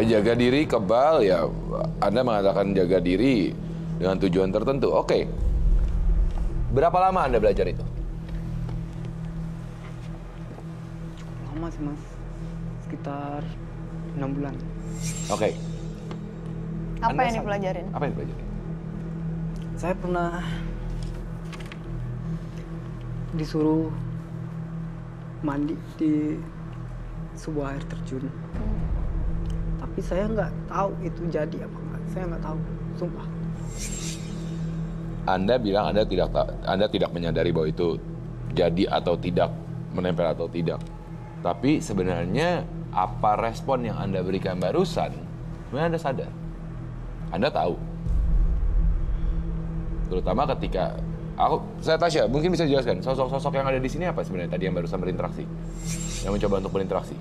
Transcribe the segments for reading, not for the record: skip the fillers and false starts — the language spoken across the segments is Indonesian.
Jaga diri, kebal, ya Anda mengatakan jaga diri dengan tujuan tertentu. Oke. Berapa lama Anda belajar itu? Lama sih Mas, sekitar 6 bulan. Oke. Apa yang dipelajarin? Apa yang dipelajarin? Saya pernah disuruh mandi di sebuah air terjun. Tapi saya nggak tahu itu jadi apa enggak. Saya nggak tahu, sumpah. Anda bilang Anda tidak menyadari bahwa itu jadi atau tidak, menempel atau tidak. Tapi sebenarnya apa respon yang Anda berikan barusan, sebenarnya Anda sadar. Anda tahu. Terutama ketika saya Tasya, mungkin bisa jelaskan sosok-sosok yang ada di sini apa sebenarnya tadi yang barusan berinteraksi, yang mencoba untuk berinteraksi.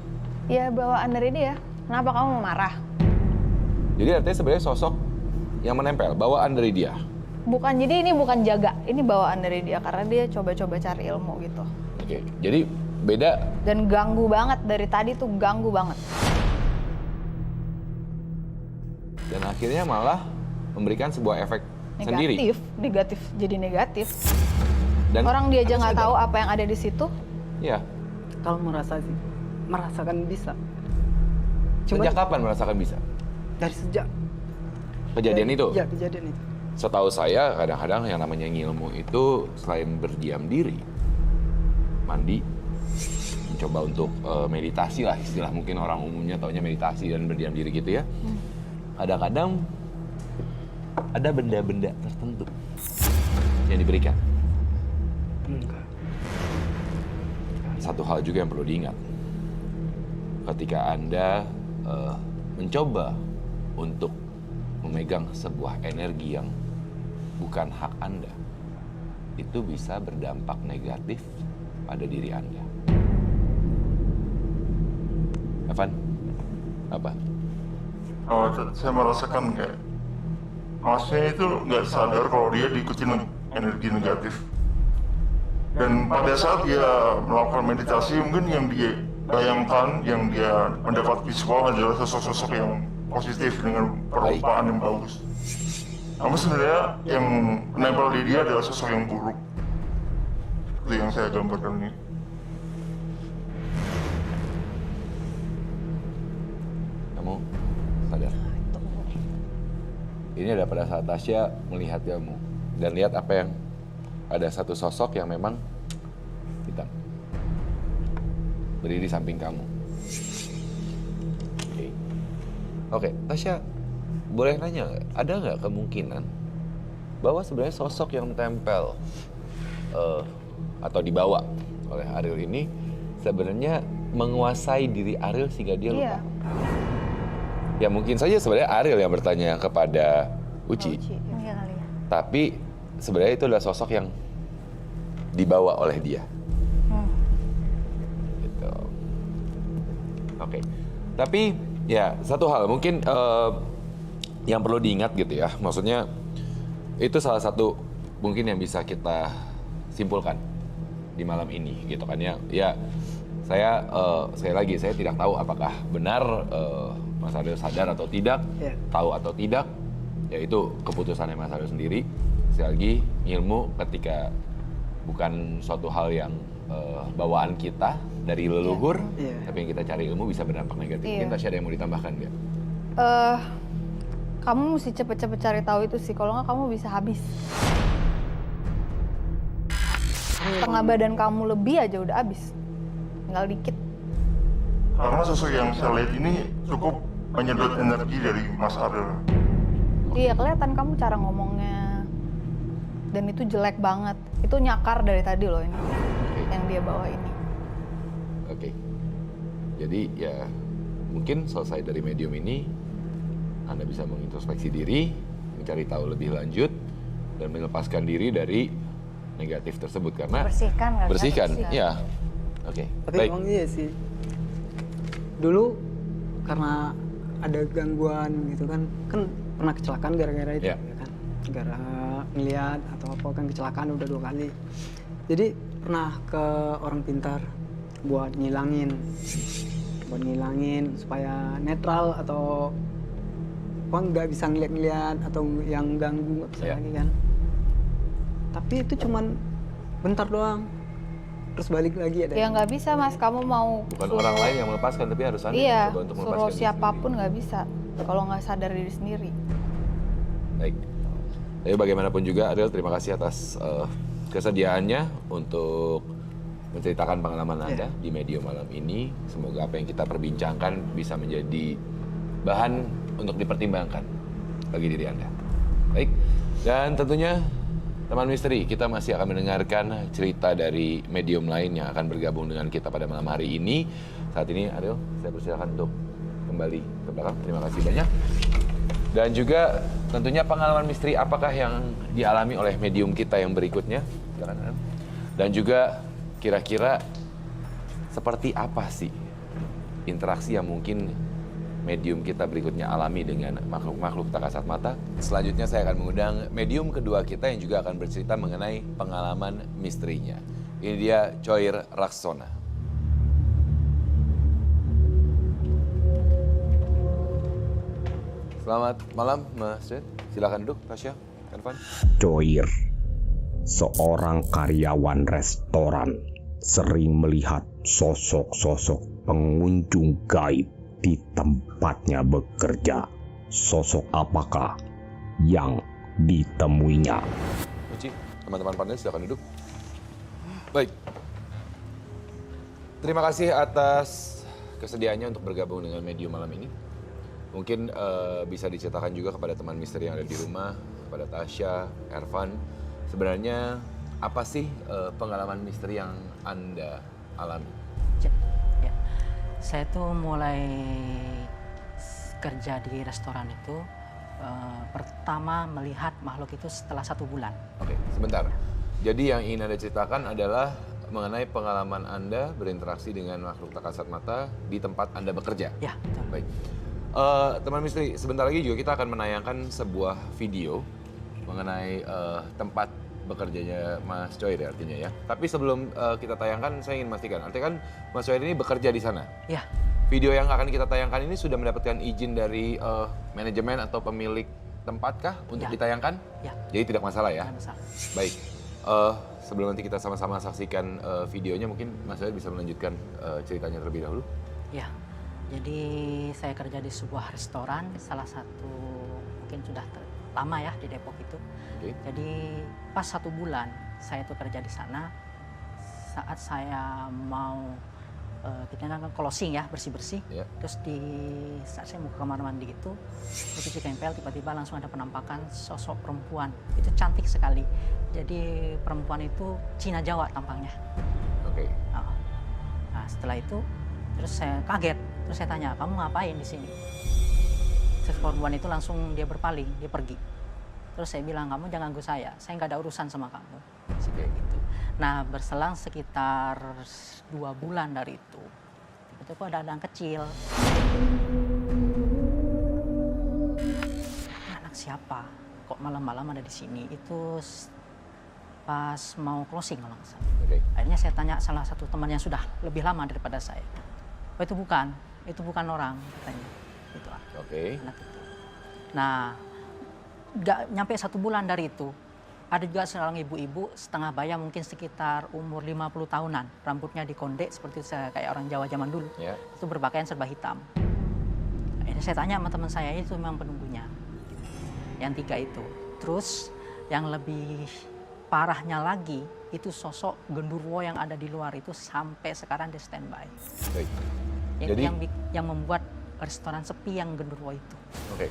Ya bawaan dari dia. Kenapa kamu marah? Jadi artinya sebenarnya sosok yang menempel, bawaan dari dia. Bukan, jadi ini bukan jaga, ini bawaan dari dia karena dia coba-coba cari ilmu gitu. Oke, jadi beda. Dan ganggu banget dari tadi tuh, ganggu banget. Dan akhirnya malah memberikan sebuah efek sendiri. Negatif, jadi negatif. Dan orang dia aja Anda nggak sadar. tahu apa yang ada di situ. Iya. Kalau merasakan bisa. Sejak kapan merasakan bisa? Dari sejak Kejadian itu? Iya, kejadian itu. Setahu saya kadang-kadang yang namanya ngilmu itu selain berdiam diri, mandi, mencoba untuk meditasi lah istilah mungkin orang umumnya taunya meditasi dan berdiam diri gitu ya. Kadang-kadang ada benda-benda tertentu yang diberikan. Enggak. Satu hal juga yang perlu diingat, ketika Anda mencoba untuk memegang sebuah energi yang bukan hak Anda, itu bisa berdampak negatif pada diri Anda. Evan, apa? Oh, saya merasakan kayak Masnya itu nggak sadar kalau dia diikuti energi negatif. Dan pada saat dia melakukan meditasi, mungkin yang dia bayangkan, yang dia mendapat visual adalah sosok-sosok yang positif dengan perupaan yang bagus. Namun sebenarnya yang menempel di dia adalah sosok yang buruk. Itu yang saya gambarkan ini. Kamu sadar? Ini ada pada saat Tasya melihat kamu dan lihat apa yang ada satu sosok yang memang hitam berdiri di samping kamu. Oke, Tasya, boleh nanya nggak? Ada nggak kemungkinan bahwa sebenarnya sosok yang tempel atau dibawa oleh Ariel ini sebenarnya menguasai diri Ariel sehingga dia lupa? Iya. Ya mungkin saja sebenarnya Ariel yang bertanya kepada Uci. Iya kali ya. Tapi sebenarnya itu adalah sosok yang dibawa oleh dia. Gitu. Oke. Tapi ya satu hal mungkin yang perlu diingat gitu ya. Maksudnya itu salah satu mungkin yang bisa kita simpulkan di malam ini gitu kan ya. Ya saya sekali lagi saya tidak tahu apakah benar Mas Ariel sadar atau tidak, tahu atau tidak, ya itu keputusannya Mas Ariel sendiri. Sekali lagi, ilmu ketika bukan suatu hal yang bawaan kita dari leluhur, tapi yang kita cari ilmu bisa berdampak negatif. Mungkin Tasya ada yang mau ditambahkan nggak? Kamu mesti cepet-cepet cari tahu itu sih, kalau nggak kamu bisa habis. Setengah badan kamu lebih aja udah habis, tinggal dikit. Karena sosok yang saya lihat ini cukup menyedot energi dari Mas Ariel. Iya, kelihatan kamu cara ngomongnya. Dan itu jelek banget. Itu nyakar dari tadi loh ini. Yang dia bawa ini. Oke. Jadi ya mungkin selesai dari medium ini Anda bisa mengintrospeksi diri, mencari tahu lebih lanjut dan melepaskan diri dari negatif tersebut karena bersihkan. Ya. Oke. Tapi Baik. emang iya sih. Dulu karena ada gangguan gitu kan pernah kecelakaan gara-gara itu, ya kan? Gara ngeliat atau apa kan kecelakaan udah 2 kali. Jadi pernah ke orang pintar buat ngilangin buat ngilangin supaya netral atau kok nggak bisa ngeliat-ngeliat atau yang ganggu nggak bisa Iya. lagi kan. Tapi itu cuman bentar doang, terus balik lagi ada. Ya nggak bisa mas, kamu mau Bukan orang lain yang melepaskan, tapi harus Anda yang Iya, mencoba untuk suruh melepaskan diri siapapun nggak bisa kalau nggak sadar diri sendiri. sendiri. Baik. Tapi bagaimanapun juga, Ariel, terima kasih atas kesediaannya untuk menceritakan pengalaman Anda di Medium malam ini. Semoga apa yang kita perbincangkan bisa menjadi bahan untuk dipertimbangkan bagi diri Anda. Baik, dan tentunya teman misteri, kita masih akan mendengarkan cerita dari medium lain yang akan bergabung dengan kita pada malam hari ini. Saat ini, Ariel, saya persilakan untuk kembali ke belakang. Terima kasih banyak. Dan juga tentunya pengalaman misteri apakah yang dialami oleh medium kita yang berikutnya. Silakan, Ariel. Dan juga kira-kira seperti apa sih interaksi yang mungkin medium kita berikutnya alami dengan makhluk-makhluk tak kasat mata. Selanjutnya saya akan mengundang medium kedua kita yang juga akan bercerita mengenai pengalaman misterinya. Ini dia Choir Raksona. Selamat malam Mas Red. Silakan duduk, Tasya, Irfan. Choir, seorang karyawan restoran, sering melihat sosok-sosok pengunjung gaib di tempatnya bekerja. Sosok apakah yang ditemuinya? Uci, teman-teman panel silakan duduk. Baik. Terima kasih atas kesediaannya untuk bergabung dengan medium malam ini. Mungkin bisa diceritakan juga kepada teman misteri yang ada di rumah, kepada Tasya, Irfan. Sebenarnya apa sih pengalaman misteri yang Anda alami? Ya, saya tuh mulai kerja di restoran itu pertama melihat makhluk itu setelah 1 bulan. Oke, sebentar. Jadi yang ingin Anda ceritakan adalah mengenai pengalaman Anda berinteraksi dengan makhluk tak kasat mata di tempat Anda bekerja? Ya, betul. Baik. Teman misteri, sebentar lagi juga kita akan menayangkan sebuah video mengenai tempat bekerjanya Mas Choir ya, artinya ya. Tapi sebelum kita tayangkan, saya ingin memastikan, artinya kan Mas Choir ini bekerja di sana. Ya, Video yang akan kita tayangkan ini sudah mendapatkan izin dari manajemen atau pemilik tempatkah untuk Ya. ditayangkan? ya, Jadi tidak masalah ya? tidak masalah. Baik. Sebelum nanti kita sama-sama saksikan videonya, mungkin Mas Choir bisa melanjutkan ceritanya terlebih dahulu. Ya, jadi saya kerja di sebuah restoran, salah satu mungkin sudah lama ya di Depok itu. Oke. Jadi pas 1 bulan saya tuh kerja di sana, saat saya mau kita kan closing ya, bersih-bersih. Ya. Terus saat saya mau ke kamar mandi itu, cuci kempel, tiba-tiba langsung ada penampakan sosok perempuan. Itu cantik sekali. Jadi perempuan itu Cina Jawa tampangnya. Oke. Nah setelah itu terus saya kaget. Terus saya tanya, kamu ngapain di sini? Terus perempuan itu langsung dia berpaling, dia pergi. Terus saya bilang, kamu jangan ganggu saya nggak ada urusan sama kamu. Kayak gitu. Nah berselang sekitar 2 bulan dari itu kok ada anak kecil. Ini anak siapa? Kok malam-malam ada di sini? Itu pas mau closing kalau nggak salah. Oke. Akhirnya saya tanya salah satu teman yang sudah lebih lama daripada saya. Oh itu bukan orang katanya. Itu Oke. anak itu. Nah, nggak nyampe 1 bulan dari itu, ada juga seorang ibu-ibu setengah baya mungkin sekitar umur 50 tahunan, rambutnya dikondek seperti saya kayak orang Jawa zaman dulu. Ya. Itu berpakaian serba hitam. Akhirnya saya tanya sama teman saya, itu memang penunggunya. Yang 3 itu. Terus yang lebih parahnya lagi, itu sosok genderuwo yang ada di luar itu sampai sekarang di standby. Baik. Itu Jadi- yang membuat restoran sepi yang genderuwo itu. Oke.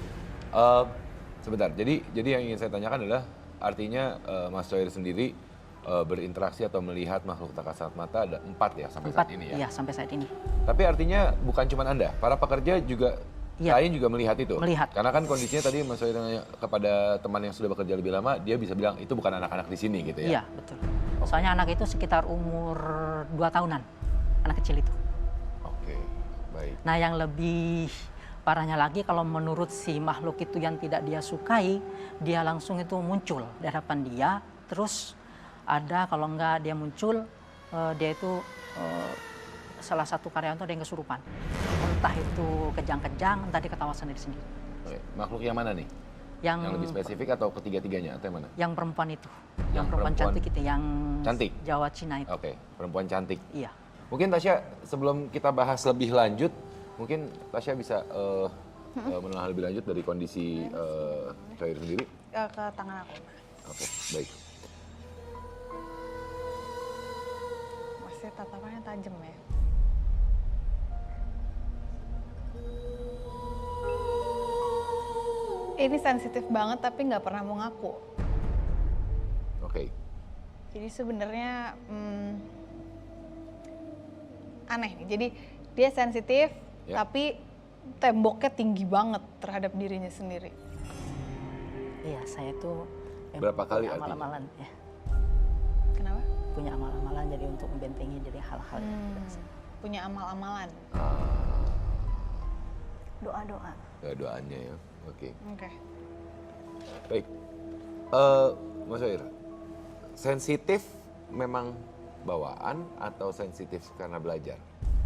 Sebentar. Jadi yang ingin saya tanyakan adalah artinya Mas Choir sendiri berinteraksi atau melihat makhluk tak kasat mata ada 4 ya sampai saat ini ya. Iya, sampai saat ini. Tapi artinya bukan cuma Anda, para pekerja juga Iya. lain juga melihat itu. Melihat. Karena kan kondisinya tadi Mas Choir nanya kepada teman yang sudah bekerja lebih lama, dia bisa bilang itu bukan anak-anak di sini gitu ya. Iya, betul. Soalnya anak itu sekitar umur 2 tahunan, anak kecil itu. Oke. Baik. Nah, yang lebih parahnya lagi kalau menurut si makhluk itu yang tidak dia sukai, dia langsung itu muncul di hadapan dia. Terus ada kalau enggak dia muncul, dia itu salah satu karyawan itu ada yang kesurupan. entah itu kejang-kejang, entah dia ketawa sendiri-sendiri. Oke. Makhluk yang mana nih? Yang lebih spesifik atau ketiga-tiganya atau yang mana? Yang perempuan itu, Yang yang perempuan perempuan cantik itu, yang cantik? Jawa Cina itu. Oke, perempuan cantik. Iya. Mungkin Tasya sebelum kita bahas lebih lanjut, mungkin Tasya bisa mengenal lebih lanjut dari kondisi Coir sendiri. Ke tangan aku, Mas. Oke, baik. Masih tatapannya tajam ya. Ini sensitif banget tapi nggak pernah mau ngaku. Oke. Jadi sebenarnya aneh nih. Jadi dia sensitif Ya. tapi temboknya tinggi banget terhadap dirinya sendiri. Iya, saya tuh Berapa kali punya artinya? amal-amalan ya. Kenapa? Punya amal-amalan jadi untuk membentengi dari hal-hal yang tidak senang. Punya amal-amalan. Doa-doa. Ya, doanya ya. Oke. Oke. Baik. Mas Coir, sensitif memang bawaan atau sensitif karena belajar?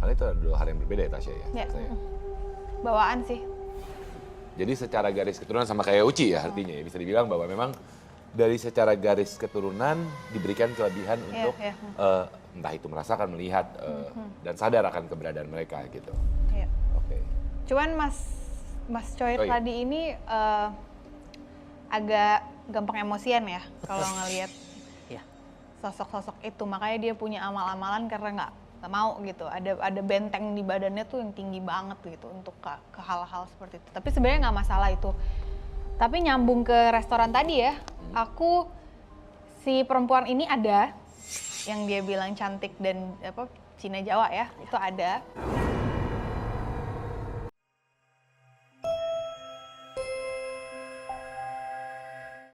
Karena itu ada dua hal yang berbeda ya Tasya ya. Ya. Saya. Bawaan sih. Jadi secara garis keturunan sama kayak Uci ya artinya ya. Bisa dibilang bahwa memang dari secara garis keturunan diberikan kelebihan untuk iya. entah itu merasakan, melihat, dan sadar akan keberadaan mereka gitu. Iya. Oke. Cuman Mas Coir Oh, iya. tadi ini agak gampang emosian ya kalau ngelihat Iya. sosok-sosok itu. Makanya dia punya amal-amalan karena nggak mau gitu. Ada benteng di badannya tuh yang tinggi banget gitu untuk ke hal-hal seperti itu. Tapi sebenarnya nggak masalah itu. Tapi nyambung ke restoran tadi ya, si perempuan ini ada yang dia bilang cantik dan Cina Jawa ya, itu ada.